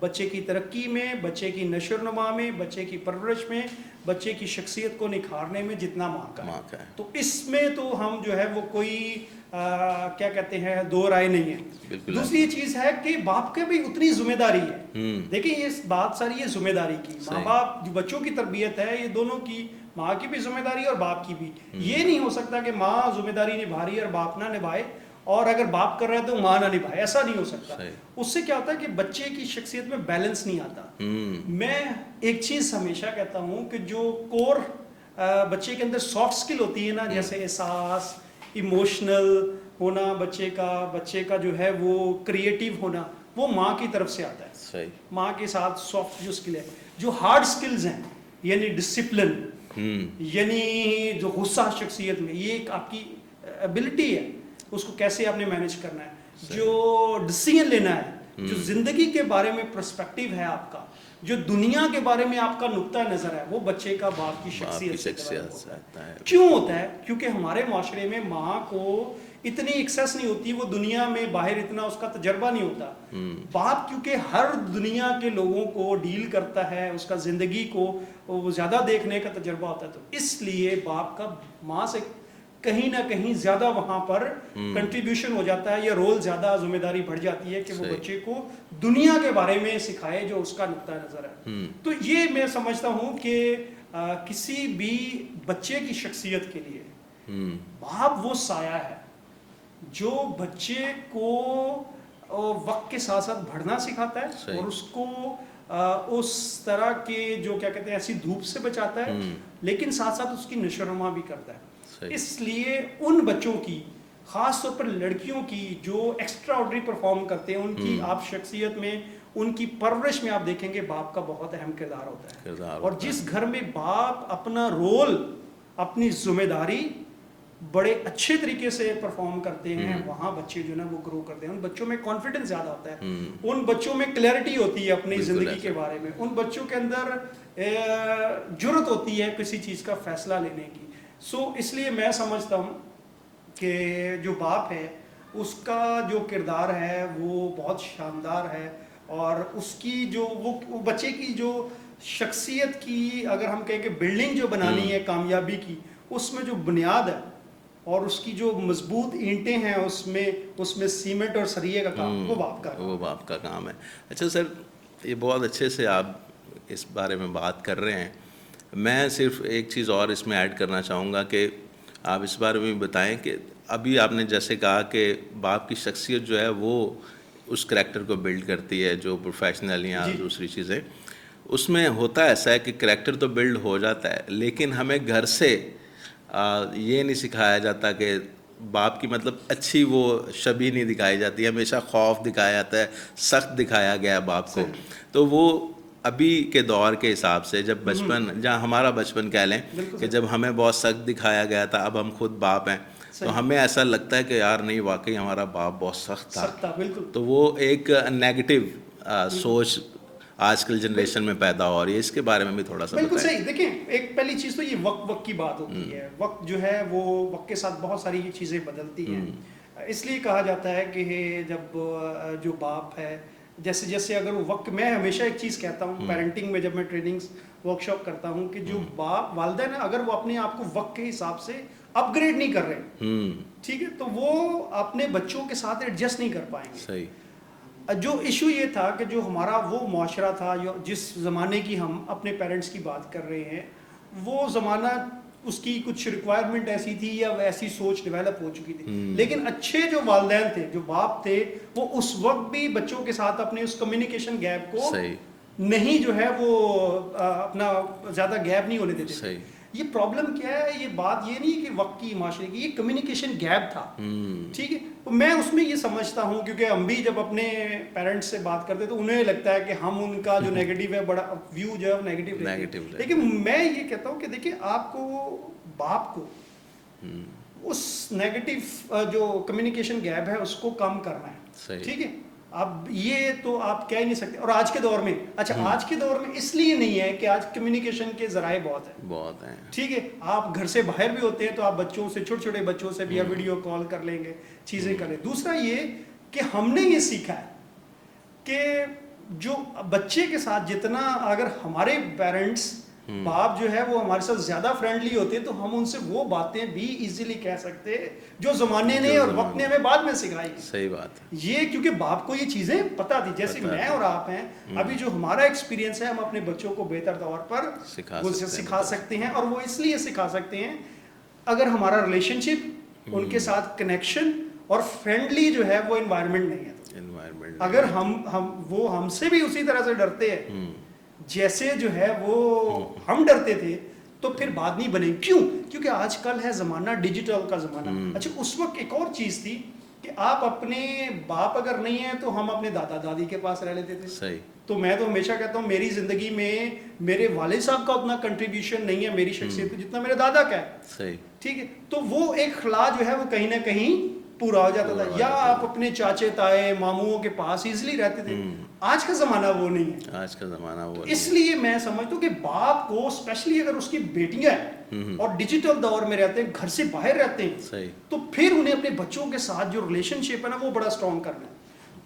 بچے کی ترقی میں، بچے کی نشو و نما میں، بچے کی پرورش میں، بچے کی شخصیت کو نکھارنے میں جتنا ماں کا ہے. تو اس میں تو ہم جو ہے وہ کوئی کیا کہتے ہیں دو رائے نہیں ہے. دوسری چیز ہے کہ باپ کا بھی اتنی ذمہ داری ہے. دیکھیں یہ بات ساری ہے ذمہ داری کی. ماں باپ جو بچوں کی تربیت ہے یہ دونوں کی، ماں کی بھی ذمہ داری اور باپ کی بھی. یہ نہیں ہو سکتا کہ ماں ذمہ داری نبھا رہی ہے اور باپ نہ نبھائے، اور اگر باپ کر رہا ہے تو ماں نہ نبھائے. ایسا نہیں ہو سکتا. اس سے کیا ہوتا ہے کہ بچے کی شخصیت میں بیلنس نہیں آتا. میں ایک چیز ہمیشہ کہتا ہوں کہ جو کور بچے کے اندر سافٹ سکل ہوتی ہے نا، جیسے احساس، ایموشنل ہونا بچے کا جو ہے وہ کریٹیو ہونا، وہ ماں کی طرف سے آتا ہے. ماں کے ساتھ سافٹ جو سکل ہے. جو ہارڈ سکلز ہیں یعنی ڈسپلن، یعنی جو غصہ شخصیت میں، یہ ایک آپ کی ایبلٹی ہے، اس کو کیسے آپ نے مینیج کرنا ہے. جو ڈیسیژن لینا ہے، جو زندگی کے بارے میں پرسپیکٹیو ہے آپ کا، جو دنیا کے بارے میں آپ کا نقطہ نظر ہے، وہ بچے کا باپ کی شخصیت سے ہوتا ہے. کیوں ہوتا ہے؟ کیونکہ ہمارے معاشرے میں ماں کو اتنی ایکسیس نہیں ہوتی، وہ دنیا میں باہر اتنا اس کا تجربہ نہیں ہوتا. باپ کیونکہ ہر دنیا کے لوگوں کو ڈیل کرتا ہے، اس کا زندگی کو وہ زیادہ دیکھنے کا تجربہ ہوتا ہے، تو اس لیے باپ کا ماں سے کہیں نہ کہیں زیادہ وہاں پر کنٹریبیوشن ہو جاتا ہے، یا رول زیادہ ذمہ داری بڑھ جاتی ہے کہ وہ بچے کو دنیا کے بارے میں سکھائے جو اس کا نقطہ نظر ہے. تو یہ میں سمجھتا ہوں کہ کسی بھی بچے کی شخصیت کے لیے باپ وہ سایہ ہے جو بچے کو وقت کے ساتھ ساتھ بڑھنا سکھاتا ہے، اور اس کو اس طرح کے جو کیا کہتے ہیں ایسی دھوپ سے بچاتا ہے، لیکن ساتھ ساتھ اس کی نشو و نما بھی کرتا ہے. اس لیے ان بچوں کی، خاص طور پر لڑکیوں کی جو ایکسٹرا آرڈنری پرفارم کرتے ہیں، ان کی آپ شخصیت میں، ان کی پرورش میں آپ دیکھیں گے باپ کا بہت اہم کردار ہوتا ہے. اور جس گھر میں باپ اپنا رول، اپنی ذمہ داری بڑے اچھے طریقے سے پرفارم کرتے ہیں، وہاں بچے جو نا وہ گرو کرتے ہیں. ان بچوں میں کانفیڈنس زیادہ ہوتا ہے، ان بچوں میں کلیئرٹی ہوتی ہے اپنی زندگی کے بارے میں، ان بچوں کے اندر جرأت ہوتی ہے کسی چیز کا فیصلہ لینے کی. اس لیے میں سمجھتا ہوں کہ جو باپ ہے اس کا جو کردار ہے وہ بہت شاندار ہے، اور اس کی جو وہ بچے کی جو شخصیت کی اگر ہم کہیں کہ بلڈنگ جو بنانی ہے کامیابی کی، اس میں جو بنیاد ہے اور اس کی جو مضبوط اینٹیں ہیں، اس میں سیمنٹ اور سریے کا کام وہ باپ کا کام ہے. اچھا سر، یہ بہت اچھے سے آپ اس بارے میں بات کر رہے ہیں. میں صرف ایک چیز اور اس میں ایڈ کرنا چاہوں گا کہ آپ اس بارے میں بتائیں کہ ابھی آپ نے جیسے کہا کہ باپ کی شخصیت جو ہے وہ اس کریکٹر کو بلڈ کرتی ہے، جو پروفیشنل یا دوسری چیزیں، اس میں ہوتا ایسا ہے کہ کریکٹر تو بلڈ ہو جاتا ہے، لیکن ہمیں گھر سے یہ نہیں سکھایا جاتا کہ باپ کی مطلب اچھی وہ شبیہ نہیں دکھائی جاتی، ہمیشہ خوف دکھایا جاتا ہے، سخت دکھایا گیا ہے باپ کو. تو وہ ابھی کے دور کے حساب سے جب بچپن، جہاں ہمارا بچپن کہہ لیں کہ جب ہمیں بہت سخت دکھایا گیا تھا، اب ہم خود باپ ہیں تو ہمیں ایسا لگتا ہے کہ یار نہیں، واقعی ہمارا باپ بہت سخت تھا. تو وہ ایک نیگیٹو سوچ آج کل جنریشن میں پیدا ہو رہی ہے. اس کے بارے میں بھی تھوڑا سا بالکل صحیح. دیکھیں ایک پہلی چیز تو یہ وقت کی بات ہوتی ہے. وقت جو ہے وہ وقت کے ساتھ بہت ساری چیزیں بدلتی ہیں. اس لیے کہا جاتا ہے کہ جب جو باپ ہے، جیسے جیسے اگر وہ وقت، میں ہمیشہ ایک چیز کہتا ہوں پیرنٹنگ میں جب میں ٹریننگز ورک شاپ کرتا ہوں کہ جو باپ والدین ہیں اگر وہ اپنے آپ کو وقت کے حساب سے اپ گریڈ نہیں کر رہے، ٹھیک ہے، تو وہ اپنے بچوں کے ساتھ ایڈجسٹ نہیں کر پائیں گے. صحیح. جو ایشو یہ تھا کہ جو ہمارا وہ معاشرہ تھا، جس زمانے کی ہم اپنے پیرنٹس کی بات کر رہے ہیں، وہ زمانہ اس کی کچھ ریکوائرمنٹ ایسی تھی یا ایسی سوچ ڈیولپ ہو چکی تھی. لیکن اچھے جو والدین تھے، جو باپ تھے، وہ اس وقت بھی بچوں کے ساتھ اپنے اس کمیونیکیشن گیپ کو نہیں جو ہے وہ اپنا زیادہ گیپ نہیں ہونے دیتے تھے. یہ پرابلم کیا ہے؟ یہ بات یہ نہیں کہ وقت کی، معاشرے کی، یہ کمیونیکیشن گیپ تھا. ٹھیک ہے، میں اس میں یہ سمجھتا ہوں کیونکہ ہم بھی جب اپنے پیرنٹس سے بات کرتے تو انہیں لگتا ہے کہ ہم ان کا جو نیگیٹو ہے، بڑا ویو جو ہے نیگیٹو. لیکن میں یہ کہتا ہوں کہ دیکھیں آپ کو، باپ کو اس نیگیٹو جو کمیونیکیشن گیپ ہے اس کو کم کرنا ہے. ٹھیک ہے، اب یہ تو آپ کہہ نہیں سکتے. اور آج کے دور میں، اچھا آج کے دور میں اس لیے نہیں ہے کہ آج کمیونیکیشن کے ذرائع بہت ہیں. ٹھیک ہے، آپ گھر سے باہر بھی ہوتے ہیں تو آپ بچوں سے، چھوٹے چھوٹے بچوں سے بھی ویڈیو کال کر لیں گے، چیزیں کر لیں. دوسرا یہ کہ ہم نے یہ سیکھا ہے کہ جو بچے کے ساتھ جتنا اگر ہمارے پیرنٹس باپ جو ہے وہ ہمارے ساتھ زیادہ فرینڈلی ہوتے تو ہم ان سے وہ باتیں بھی ایزیلی کہہ سکتے جو زمانے نے اور وقت نے ہمیں بعد میں سکھائی. صحیح بات ہے. یہ کیونکہ باپ کو یہ چیزیں پتہ تھی, جیسے میں اور آپ ہیں ابھی جو ہمارا ایکسپیرینس ہے ہم اپنے بچوں کو بہتر طور پر سکھا سکتے ہیں. اور وہ اس لیے سکھا سکتے ہیں اگر ہمارا ریلیشن شپ ان کے ساتھ کنیکشن اور فرینڈلی جو ہے وہ انوائرمنٹ نہیں ہے. اگر وہ ہم سے بھی اسی طرح سے ڈرتے ہیں جیسے جو ہے وہ ہم ڈرتے تھے تو پھر بات نہیں بنے. کیوں؟ کیونکہ آج کل ہے زمانہ ڈیجیٹل کا زمانہ. اچھا اس وقت ایک اور چیز تھی کہ آپ اپنے باپ اگر نہیں ہیں تو ہم اپنے دادا دادی کے پاس رہ لیتے تھے. صحیح. تو میں تو ہمیشہ کہتا ہوں میری زندگی میں میرے والد صاحب کا اتنا کنٹریبیوشن نہیں ہے میری شخصیت کو جتنا میرے دادا کا ہے. صحیح. ٹھیک ہے, تو وہ ایک خلا جو ہے وہ کہیں نہ کہیں پورا ہو جاتا تھا. یا آپ اپنے چاچے تائے ماموں کے پاس ایزلی رہتے تھے. آج کا زمانہ وہ نہیں ہے. آج کا زمانہ وہ اس لیے میں سمجھتا ہوں کہ باپ کو اسپیشلی اگر اس کی بیٹیاں ہیں اور ڈیجیٹل دور میں رہتے ہیں, گھر سے باہر رہتے ہیں, تو پھر انہیں اپنے بچوں کے ساتھ جو ریلیشن شپ ہے نا وہ بڑا اسٹرانگ کرنا ہے.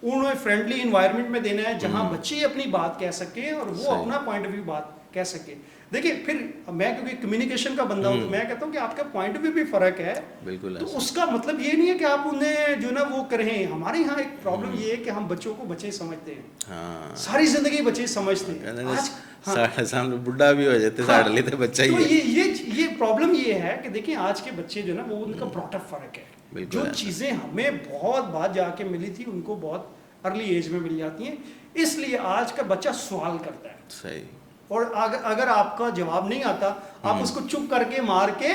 انہیں فرینڈلی انوائرمنٹ میں دینا ہے جہاں بچے اپنی بات کہہ سکیں اور وہ اپنا پوائنٹ آف ویو بات کہہ سکیں. دیکھیں پھر میں کیونکہ کمیونیکیشن کا بندہ ہوں تو میں کہتا ہوں کہ آپ کا پوائنٹ آف ویو بھی فرق ہے. بالکل. تو اس کا مطلب یہ نہیں ہے کہ آپ انہیں جو نا وہ کریں. ہمارے یہاں ایک پرابلم یہ ہے کہ ہم بچوں کو بچے سمجھتے ہیں, ساری زندگی بچے سمجھتے ہیں. سامنے بڈھا بھی ہو جاتے ساڑھ لیتے بچہ ہی ہے. یہ پرابلم یہ ہے کہ دیکھیں آج کے بچے جو نا وہ ان کا براٹ اپ فرق ہے. جو چیزیں ہمیں بہت بات جا کے ملی تھی ان کو بہت ارلی ایج میں مل جاتی ہیں. اس لیے آج کا بچہ سوال کرتا ہے. صحیح. اور اگر آپ کا جواب نہیں آتا آپ اس کو چپ کر کے مار کے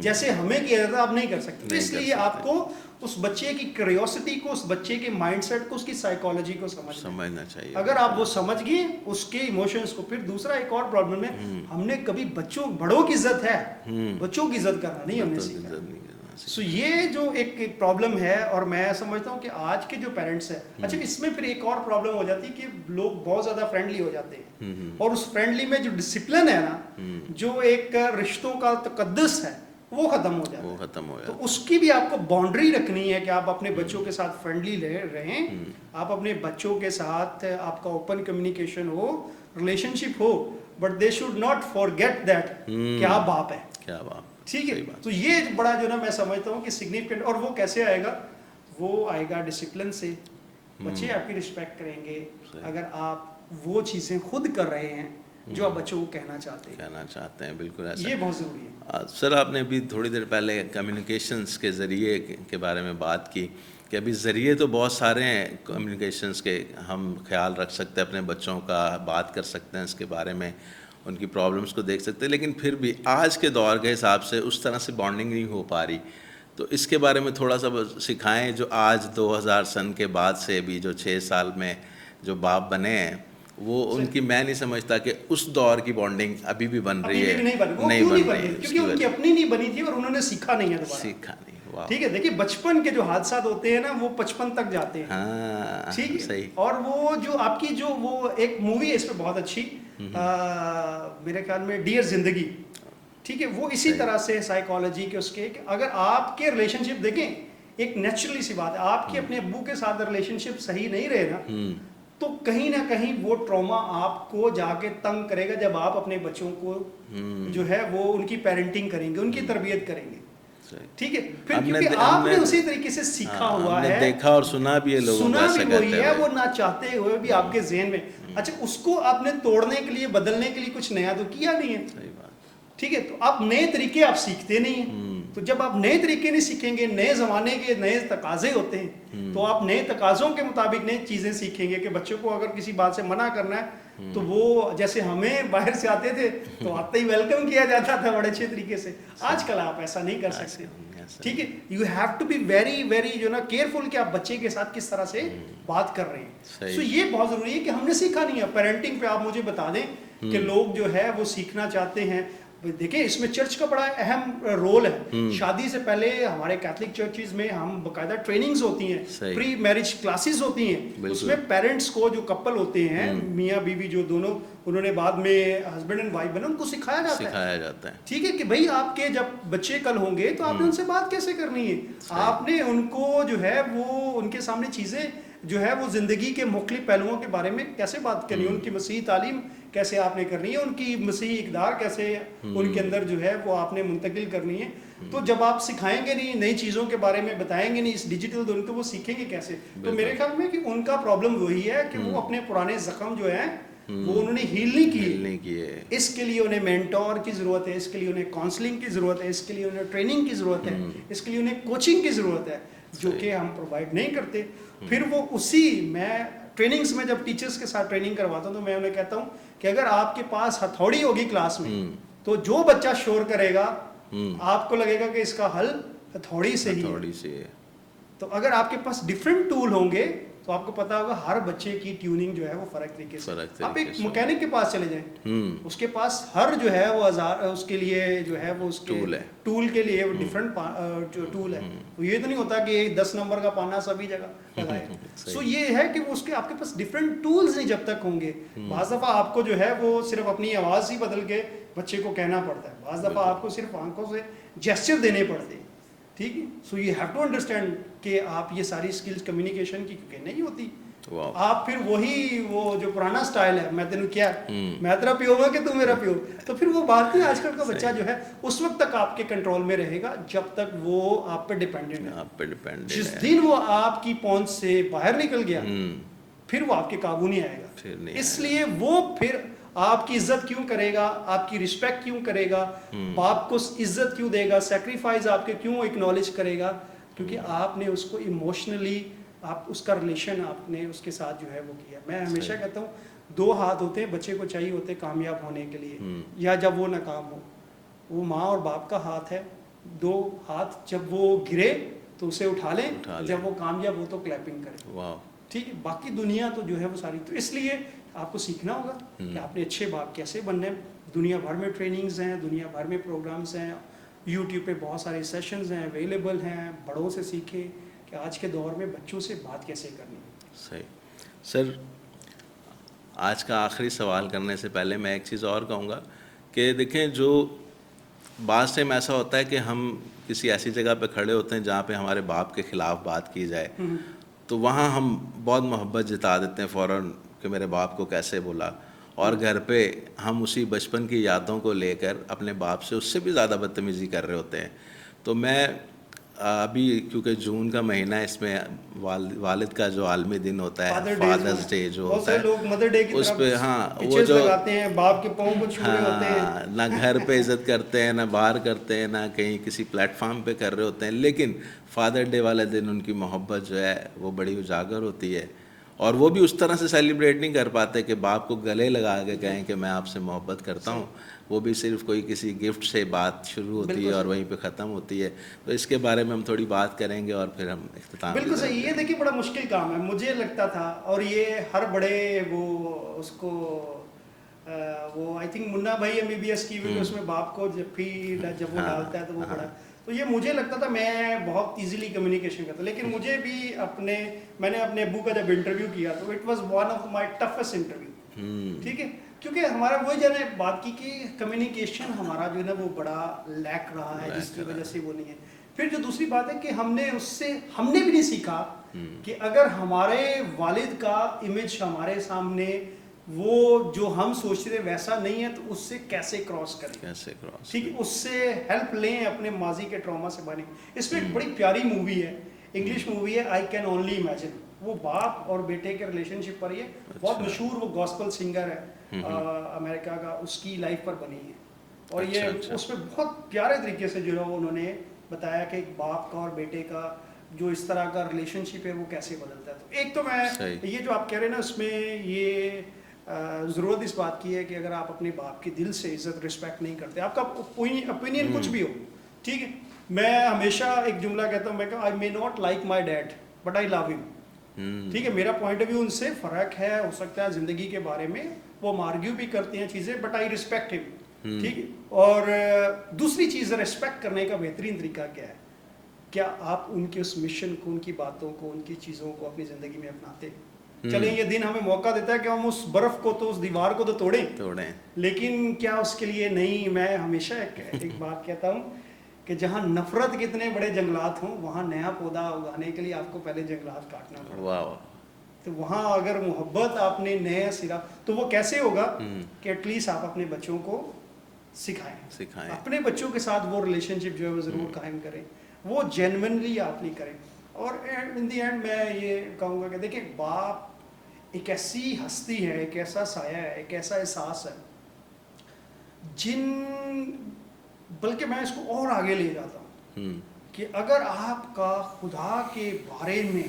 جیسے ہمیں کیا جاتا آپ نہیں کر سکتے. اس لیے آپ کو اس بچے کی کریوسٹی کو, اس بچے کے مائنڈ سیٹ کو, اس کی سائیکالوجی کو سمجھنا چاہیے. اگر آپ وہ سمجھ گئے اس کے ایموشنز کو. پھر دوسرا ایک اور پرابلم ہے, ہم نے کبھی بڑوں کی عزت ہے, بچوں کی عزت کرنا نہیں ہم نے سیکھا. سو یہ جو ایک پرابلم ہے اور میں سمجھتا ہوں کہ آج کے جو پیرنٹس ہیں, اچھا اس میں پھر ایک اور پرابلم ہو جاتی ہے کہ لوگ بہت زیادہ فرینڈلی ہو جاتے ہیں اور اس فرینڈلی میں جو ڈسپلن ہے نا, جو ایک رشتوں کا تقدس ہے وہ ختم ہو جاتا ہے. تو اس کی بھی آپ کو باؤنڈری رکھنی ہے کہ آپ اپنے بچوں کے ساتھ فرینڈلی رہیں. آپ اپنے بچوں کے ساتھ آپ کا open communication who, relation ship who, but they should not forget that کہ آپ باپ ہیں. کیا باپ. ٹھیک ہے. تو یہ بڑا جو نا میں سمجھتا ہوں کہ سگنیفیکنٹ. اور وہ کیسے آئے گا؟ وہ آئے گا ڈسپلن سے. بچے آپ کی رسپیکٹ کریں گے اگر آپ وہ چیزیں خود کر رہے ہیں جو آپ بچوں کو کہنا چاہتے ہیں. بالکل ایسا. یہ بہت ضروری ہے. سر آپ نے ابھی تھوڑی دیر پہلے کمیونیکیشنس کے ذریعے کے بارے میں بات کی کہ ابھی ذریعے تو بہت سارے ہیں کمیونیکیشنس کے. ہم خیال رکھ سکتے ہیں اپنے بچوں کا, بات کر سکتے ہیں اس کے بارے میں, ان کی پرابلمس کو دیکھ سکتے ہیں, لیکن پھر بھی آج کے دور کے حساب سے اس طرح سے بانڈنگ نہیں ہو پا رہی. تو اس کے بارے میں تھوڑا سا سکھائیں. جو آج 2000 سن کے بعد سے بھی جو 6 سال میں جو باپ بنے ہیں وہ ان کی, میں نہیں سمجھتا کہ اس دور کی بانڈنگ ابھی بھی بن رہی ہے. نہیں بن رہی ہے کیونکہ ان کی اپنی نہیں بنی تھی اور انہوں نے سیکھا نہیں ہے. سیکھا نہیں. ٹھیک ہے. دیکھیے بچپن کے جو حادثات ہوتے ہیں نا وہ 55 تک جاتے ہیں. ٹھیک ہے. اور وہ جو آپ کی جو وہ ایک مووی ہے اس پہ بہت اچھی, میرے خیال میں ڈیئر زندگی. ٹھیک ہے. وہ اسی طرح سے سائیکالوجی کے اس کے اگر آپ کے ریلیشن شپ دیکھیں, ایک نیچرلی سی بات ہے, آپ کے اپنے ابو کے ساتھ ریلیشن شپ صحیح نہیں رہے نا تو کہیں نہ کہیں وہ ٹراما آپ کو جا کے تنگ کرے گا جب آپ اپنے بچوں کو جو ہے وہ ان کی پیرنٹنگ کریں گے, ان کی تربیت کریں گے. ٹھیک ہے. پھر کیونکہ آپ نے اسی طریقے سے سیکھا ہوا ہے, دیکھا اور سنا بھی ہے, لوگوں سنا بھی وہی ہے, وہ نہ چاہتے ہوئے بھی آپ کے ذہن میں. اچھا اس کو آپ نے توڑنے کے لیے, بدلنے کے لیے کچھ نیا تو کیا نہیں ہے. ٹھیک ہے. تو آپ نئے طریقے آپ سیکھتے نہیں ہیں. تو جب آپ نئے طریقے نہیں سیکھیں گے, نئے زمانے کے نئے تقاضے ہوتے ہیں, تو آپ نئے تقاضوں کے مطابق نئی چیزیں سیکھیں گے. کہ بچوں کو اگر کسی بات سے منع کرنا ہے تو وہ جیسے ہمیں باہر سے آتے تھے تو آتے ہی ویلکم کیا جاتا تھا بڑے اچھے طریقے سے. آج کل آپ ایسا نہیں کر سکتے. ٹھیک ہے. You have to be very very جو نا کیئرفل کہ آپ بچے کے ساتھ کس طرح سے بات کر رہے ہیں. سو یہ بہت ضروری ہے کہ ہم نے سیکھا نہیں ہے. پیرنٹنگ پہ آپ مجھے بتا دیں کہ لوگ جو ہے وہ سیکھنا چاہتے ہیں. دیکھیں اس میں چرچ کا بڑا اہم رول ہے. شادی سے پہلے ہمارے کیتھولک چرچز میں ہم باقاعدہ ٹریننگز ہوتی ہیں, پری میرج کلاسز ہوتی ہیں. اس میں پیرنٹس کو جو کپل ہوتے ہیں, میاں بیوی جو دونوں, انہوں نے بعد میں ہسبینڈ اینڈ وائف بنا, ان کو سکھایا جاتا ہے. ٹھیک ہے. کہ بھائی آپ کے جب بچے کل ہوں گے تو آپ نے ان سے بات کیسے کرنی ہے. آپ نے ان کو جو ہے وہ ان کے سامنے چیزیں جو ہے وہ زندگی کے مختلف پہلوؤں کے بارے میں کیسے بات کرنی ہے، ان کی مسیحی تعلیم کیسے آپ نے کرنی ہے، ان کی مسیحی اقدار کیسے ان کے اندر جو ہے وہ آپ نے منتقل کرنی ہے. تو جب آپ سکھائیں گے نہیں، نئی چیزوں کے بارے میں بتائیں گے نہیں اس ڈیجیٹل دور، تو وہ سیکھیں گے کیسے؟ تو میرے خیال میں کہ ان کا پرابلم وہی ہے کہ وہ اپنے پرانے زخم جو ہیں وہ انہوں نے ہیل نہیں کیے. اس کے لیے انہیں مینٹور کی ضرورت ہے، اس کے لیے انہیں کاؤنسلنگ کی ضرورت ہے، اس کے لیے انہیں ٹریننگ کی ضرورت ہے، اس کے لیے انہیں کوچنگ کی ضرورت ہے، جو کہ ہم پرووائڈ نہیں کرتے. پھر وہ میں ٹریننگز میں جب ٹیچرز کے ساتھ ٹریننگ کرواتا ہوں تو میں انہیں کہتا ہوں کہ اگر آپ کے پاس ہتھوڑی ہوگی کلاس میں تو جو بچہ شور کرے گا آپ کو لگے گا کہ اس کا حل ہتھوڑی سے ہی ہے. تو اگر آپ کے پاس ڈفرینٹ ٹول ہوں گے تو آپ کو پتا ہوگا ہر بچے کی ٹیوننگ جو ہے وہ فرق طریقے سے. آپ ایک مکینک کے پاس چلے جائیں، اس کے پاس ہر جو ہے وہ اس کے لیے جو ہے وہ اس کے ٹول کے لیے ڈفرینٹ جو ٹول ہے. یہ تو نہیں ہوتا کہ 10 نمبر کا پانا سبھی جگہ لگائے. سو یہ ہے کہ اس کے آپ کے پاس ڈفرینٹ ٹولز نہیں جب تک ہوں گے. بعض دفعہ آپ کو جو ہے وہ صرف اپنی آواز ہی بدل کے بچے کو کہنا پڑتا ہے، بعض دفعہ آپ کو صرف آنکھوں سے جیسچر دینے پڑتے ہیں. ٹھیک ہے. So you have to understand کہ آپ یہ ساری اسکلز کمیونیکیشن کی کیونکہ نہیں ہوتی. آپ پھر وہی وہ جو پرانا سٹائل ہے، میں تینوں کیا میں تیرا پیو ہوں کہ تو میرا پیو، تو پھر وہ بات نہیں. آج کل کا بچہ جو ہے اس وقت تک آپ کے کنٹرول میں رہے گا جب تک وہ آپ پہ ڈیپینڈنٹ ہے. جس دن وہ آپ کی پہنچ سے باہر نکل گیا پھر وہ آپ کے قابو نہیں آئے گا. اس لیے وہ پھر آپ کی عزت کیوں کرے گا، آپ کی رسپیکٹ کیوں کرے گا، باپ کو عزت کیوں دے گا، سیکریفائز آپ کے کیوں اکنالج کرے گا؟ کیونکہ آپ نے اس کو ایموشنلی آپ اس کا ریلیشن آپ نے اس کے ساتھ جو ہے وہ کیا. میں ہمیشہ کہتا ہوں 2 ہاتھ ہوتے ہیں بچے کو چاہیے ہوتے کامیاب ہونے کے لیے یا جب وہ ناکام ہو. وہ ماں اور باپ کا ہاتھ ہے. 2 ہاتھ جب وہ گرے تو اسے اٹھا لیں، جب وہ کامیاب ہو تو کلیپنگ کریں. ٹھیک ہے. باقی دنیا تو جو ہے وہ ساری. تو اس لیے آپ کو سیکھنا ہوگا کہ آپ نے اچھے باپ کیسے بننے. دنیا بھر میں ٹریننگز ہیں، دنیا بھر میں پروگرامز ہیں، یوٹیوب پہ بہت سارے سیشنز ہیں اویلیبل ہیں. بڑوں سے سیکھیں کہ آج کے دور میں بچوں سے بات کیسے کرنی ہے. صحیح. سر آج کا آخری سوال کرنے سے پہلے میں ایک چیز اور کہوں گا کہ دیکھیں جو بعض ٹائم ایسا ہوتا ہے کہ ہم کسی ایسی جگہ پہ کھڑے ہوتے ہیں جہاں پہ ہمارے باپ کے خلاف بات کی جائے تو وہاں ہم بہت محبت جتا دیتے ہیں فوراً کہ میرے باپ کو کیسے بولا، اور گھر پہ ہم اسی بچپن کی یادوں کو لے کر اپنے باپ سے اس سے بھی زیادہ بدتمیزی کر رہے ہوتے ہیں. تو میں ابھی کیونکہ جون کا مہینہ ہے، اس میں والد کا جو عالمی دن ہوتا ہے، فادرز ڈے جو ہوتا ہے، لوگ مدر ڈے کی اس پہ وہ جو لگاتے ہیں باپ کے پاؤں کو چھو رہے ہوتے ہیں، نہ گھر پہ عزت کرتے ہیں، نہ باہر کرتے ہیں، نہ کہیں کسی پلیٹ فارم پہ کر رہے ہوتے ہیں. لیکن فادر ڈے والے دن ان کی محبت جو ہے وہ بڑی اجاگر ہوتی ہے، اور وہ بھی اس طرح سے سیلیبریٹ نہیں کر پاتے کہ باپ کو گلے لگا کے کہیں کہ میں آپ سے محبت کرتا ہوں. وہ بھی صرف کوئی کسی گفٹ سے بات شروع ہوتی ہے اور وہیں پہ ختم ہوتی ہے. تو اس کے بارے میں ہم تھوڑی بات کریں گے اور پھر ہم اختتام. بالکل صحیح. یہ دیکھیے بڑا مشکل کام ہے. مجھے لگتا تھا، اور یہ ہر بڑے وہ اس کو وہ آئی تھنک منا بھائی MBBS کی بھی اس میں باپ کو جب وہ ڈالتا ہے تو وہ بڑا. تو یہ مجھے لگتا تھا میں بہت ایزیلی کمیونیکیشن کرتا، لیکن مجھے بھی میں نے اپنے ابو کا جب انٹرویو کیا تو it was one of my toughest interview. ٹھیک ہے. کیونکہ ہمارا وہی جو ہے بات کی کہ کمیونیکیشن ہمارا جو ہے نا وہ بڑا لیک رہا ہے، جس کی وجہ سے وہ نہیں ہے. پھر جو دوسری بات ہے کہ ہم نے بھی نہیں سیکھا کہ اگر ہمارے والد کا امیج ہمارے سامنے وہ جو ہم سوچتے تھے ویسا نہیں ہے تو اس سے کیسے کراس کریں. ٹھیک ہے. اس سے ہیلپ لیں اپنے ماضی کے ٹراما سے بنے. اس میں ایک بڑی پیاری مووی ہے، انگلش مووی ہے، آئی کین اونلی امیجن. وہ باپ اور بیٹے کے ریلیشن شپ پر، یہ بہت مشہور وہ گاسپل سنگر ہے امریکہ کا، اس کی لائف پر بنی ہے. اور یہ اس میں بہت پیارے طریقے سے جو ہے انہوں نے بتایا کہ ایک باپ کا اور بیٹے کا جو اس طرح کا ریلیشن شپ ہے وہ کیسے بدلتا ہے. تو ایک تو میں یہ جو آپ کہہ رہے ہیں نا اس میں یہ ضرورت اس بات کی ہے کہ اگر آپ اپنے باپ کے دل سے عزت رسپیکٹ نہیں کرتے، آپ کا اوپینین کچھ بھی ہو، ٹھیک ہے. میں ہمیشہ ایک جملہ کہتا ہوں، میں کہا I may not like my dad but I love him. ٹھیک ہے. میرا پوائنٹ آف ویو ان سے فرق ہے، ہو سکتا ہے زندگی کے بارے میں وہ آرگیو بھی کرتے ہیں چیزیں، بٹ آئی ریسپیکٹ ہم. ٹھیک ہے. اور دوسری چیز ریسپیکٹ کرنے کا بہترین طریقہ کیا ہے؟ کیا آپ ان کے اس مشن کو، ان کی باتوں کو، ان کی چیزوں کو اپنی زندگی میں اپناتے؟ چلیں یہ دن ہمیں موقع دیتا ہے کہ ہم اس برف کو تو اس دیوار کو تو توڑیں، لیکن کیا اس کے لیے نہیں. میں ہمیشہ ایک بات کہتا ہوں کہ جہاں نفرت کے اتنے بڑے جنگلات ہوں وہاں نیا پودا اگانے کے لیے آپ کو پہلے جنگلات کاٹنا پڑے. تو وہاں اگر محبت آپ نے نیا سرا تو وہ کیسے ہوگا کہ ایٹ لیسٹ آپ اپنے بچوں کو سکھائیں اپنے بچوں کے ساتھ وہ ریلیشن شپ جو ہے وہ ضرور قائم کریں, وہ جینونلی آپ نہیں کریں. اور ان دی اینڈ میں یہ کہوں گا کہ دیکھیں باپ ایک ایسی ہستی ہے, ایک ایسا سایہ ہے, ایک ایسا احساس ہے بلکہ میں اس کو اور آگے لے جاتا ہوں کہ اگر آپ کا خدا کے بارے میں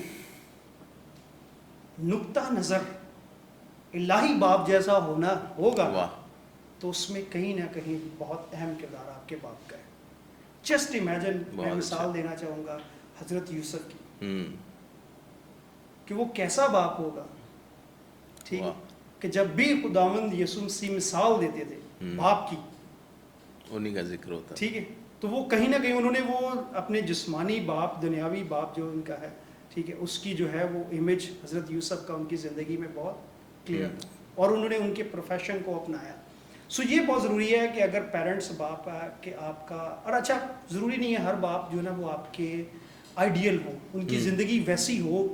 نقطہ نظر الہی باپ جیسا ہونا ہوگا تو اس میں کہیں نہ کہیں بہت اہم کردار آپ کے باپ کا ہے. جسٹ امیجن, میں مثال دینا چاہوں گا حضرت یوسف کی کہ وہ کیسا باپ ہوگا, ٹھیک ہے, کہ جب بھی خداوند یسوع مسیح مثال دیتے تھے باپ کی, انہیں کا ذکر ہوتا, ٹھیک ہے, تو وہ کہیں نہ کہیں انہوں نے وہ اپنے جسمانی باپ, دنیاوی باپ جو ان کا ہے, ٹھیک ہے, اس کی جو ہے وہ امیج حضرت یوسف کا ان کی زندگی میں بہت کلیئر تھا, اور انہوں نے ان کے پروفیشن کو اپنایا. سو یہ بہت ضروری ہے کہ اگر پیرنٹس باپ کہ آپ کا, اور اچھا ضروری نہیں ہے ہر باپ جو ہے نا وہ آپ کے آئیڈیل ہو, ان کی زندگی ویسی ہو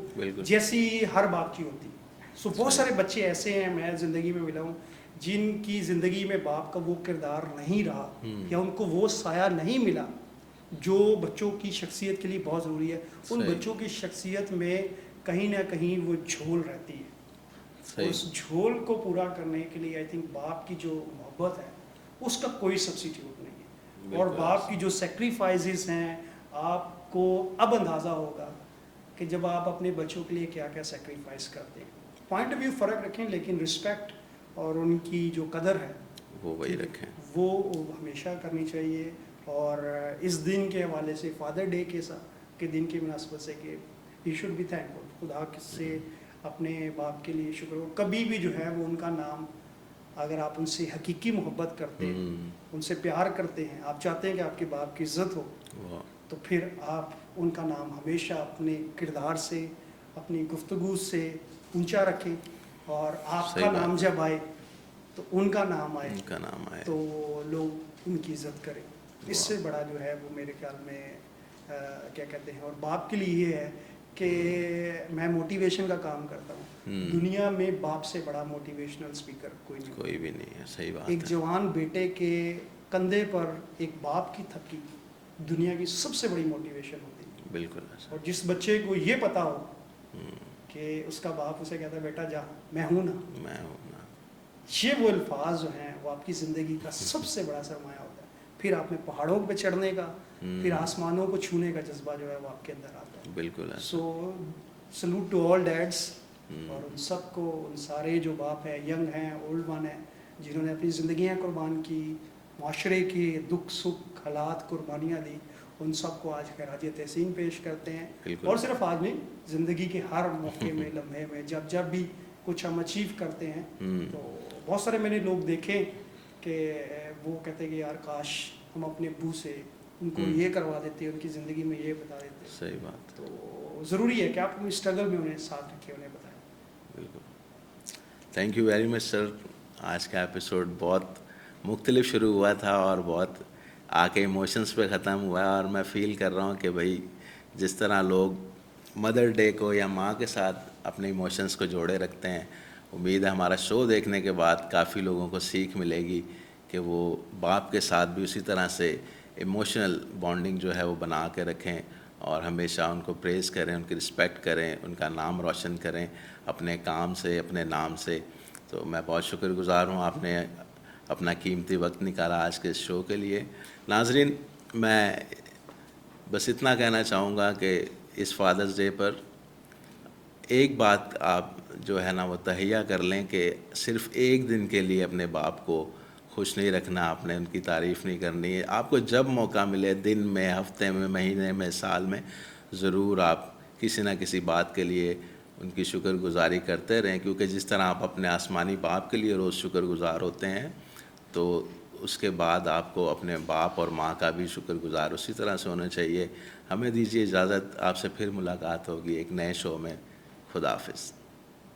جیسی ہر باپ کی ہوتی. سو بہت سارے بچے ایسے ہیں میں زندگی میں ملا ہوں جن کی زندگی میں باپ کا وہ کردار نہیں رہا یا ان کو وہ سایہ نہیں ملا جو بچوں کی شخصیت کے لیے بہت ضروری ہے. ان بچوں کی شخصیت میں کہیں نہ کہیں وہ جھول رہتی ہے. اس جھول کو پورا کرنے کے لیے آئی تھنک باپ کی جو محبت ہے اس کا کوئی سبسٹیوٹ نہیں ہے, اور باپ کی جو سیکریفائزز ہیں آپ کو اب اندازہ ہوگا کہ جب آپ اپنے بچوں کے لیے کیا کیا سیکریفائز کرتے ہیں. پوائنٹ آف ویو فرق رکھیں لیکن رسپیکٹ اور ان کی جو قدر ہے وہ وہی رکھیں, وہ ہمیشہ کرنی چاہیے. اور اس دن کے حوالے سے فادر ڈے کے دن کی مناسبت سے کہ یو شوڈ بی تھینکفل, خدا سے اپنے باپ کے لیے شکر ہو. کبھی بھی جو ہے وہ ان کا نام, اگر آپ ان سے حقیقی محبت کرتے ہیں, ان سے پیار کرتے ہیں, آپ چاہتے ہیں کہ آپ کے باپ کی عزت ہو, تو پھر آپ ان کا نام ہمیشہ اپنے کردار سے, اپنی گفتگو سے اونچا رکھیں, اور آپ کا نام جب آئے تو ان کا نام آئے تو لوگ ان کی عزت کریں. اس سے بڑا جو ہے وہ میرے خیال میں کیا کہتے ہیں. اور باپ کے لیے یہ ہے کہ میں موٹیویشن کا کام کرتا ہوں, دنیا میں باپ سے بڑا موٹیویشنل اسپیکر کوئی بھی نہیں ہے. صحیح بات. ایک جوان بیٹے کے کندھے پر ایک باپ کی تھپکی دنیا کی سب سے بڑی موٹیویشن ہوتی ہے. بالکل. اور جس بچے کو یہ پتا ہو کہ اس کا باپ اسے کہتا ہے بیٹا جا, میں ہوں نا, یہ وہ الفاظ جو ہیں وہ آپ کی زندگی کا سب سے بڑا سرمایہ ہوتا ہے. پھر آپ میں پہاڑوں پہ چڑھنے کا, پھر آسمانوں کو چھونے کا جذبہ جو ہے وہ آپ کے اندر آتا ہے. بالکل. سو سلوٹ ٹو آل ڈیڈس, اور ان سب کو, ان سارے جو باپ ہیں, ینگ ہیں, اولڈ ون ہیں, جنہوں نے اپنی زندگیاں قربان کی, معاشرے کے دکھ سکھ حالات قربانیاں دی, ان سب کو آج خراج تحسین پیش کرتے ہیں. اور صرف آج نہیں, زندگی کے ہر موقع میں, لمحے میں, جب بھی کچھ ہم اچیو کرتے ہیں. تو بہت سارے میں نے لوگ دیکھے کہ وہ کہتے ہیں کہ یار کاش ہم اپنے ابو سے ان کو یہ کروا دیتے, ان کی زندگی میں یہ بتا دیتے. صحیح بات. تو ضروری ہے کہ آپ اپنی اسٹرگل میں انہیں ساتھ رکھیں, انہیں بتائیں. بالکل. تھینک یو ویری مچ سر. آج کا ایپیسوڈ بہت مختلف شروع ہوا تھا اور بہت آ کے ایموشنس پہ ختم ہوا ہے, اور میں فیل کر رہا ہوں کہ بھائی جس طرح لوگ مدر ڈے کو یا ماں کے ساتھ اپنے ایموشنس کو جوڑے رکھتے ہیں, امید ہے ہمارا شو دیکھنے کے بعد کافی لوگوں کو سیکھ ملے گی کہ وہ باپ کے ساتھ بھی اسی طرح سے ایموشنل بانڈنگ جو ہے وہ بنا کے رکھیں, اور ہمیشہ ان کو پریز کریں, ان کی رسپیکٹ کریں, ان کا نام روشن کریں اپنے کام سے, اپنے نام سے. تو میں بہت شکر گزار ہوں, آپ نے اپنا قیمتی وقت نکالا آج کے اس شو کے لیے. ناظرین, میں بس اتنا کہنا چاہوں گا کہ اس فادرز ڈے پر ایک بات آپ جو ہے نا وہ تہیہ کر لیں کہ صرف ایک دن کے لیے اپنے باپ کو خوش نہیں رکھنا, آپ نے ان کی تعریف نہیں کرنی ہے. آپ کو جب موقع ملے, دن میں, ہفتے میں, مہینے میں, سال میں, ضرور آپ کسی نہ کسی بات کے لیے ان کی شکر گزاری کرتے رہیں, کیونکہ جس طرح آپ اپنے آسمانی باپ کے لیے روز شکر گزار ہوتے ہیں, تو اس کے بعد آپ کو اپنے باپ اور ماں کا بھی شکر گزار اسی طرح سے ہونا چاہیے. ہمیں دیجیے اجازت, آپ سے پھر ملاقات ہوگی ایک نئے شو میں. خدا حافظ.